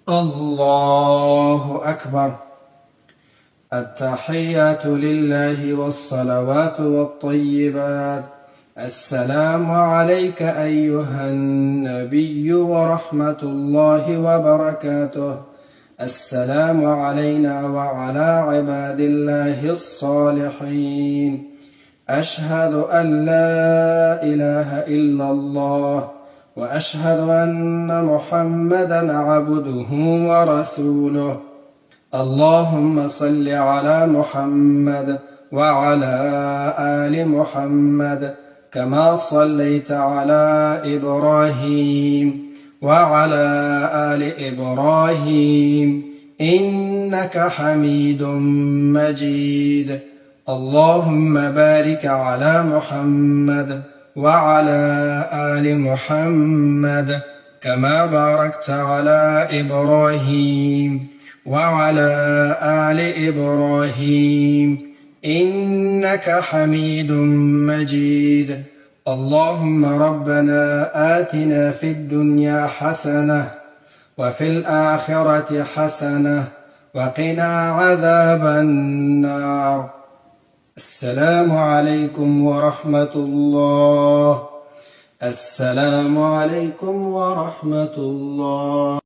الله أكبر. التحيات لله والصلوات والطيبات. السلام عليك أيها النبي ورحمة الله وبركاته. السلام علينا وعلى عباد الله الصالحين. أشهد أن لا إله إلا الله وأشهد أن محمدا عبده ورسوله. اللهم صل على محمد وعلى آل محمد كما صليت على إبراهيم وعلى آل إبراهيم إنك حميد مجيد. اللهم بارك على محمد وعلى آل محمد كما باركت على إبراهيم وعلى آل إبراهيم إنك حميد مجيد. اللهم ربنا آتنا في الدنيا حسنة وفي الآخرة حسنة وقنا عذاب النار. السلام عليكم ورحمة الله. السلام عليكم ورحمة الله.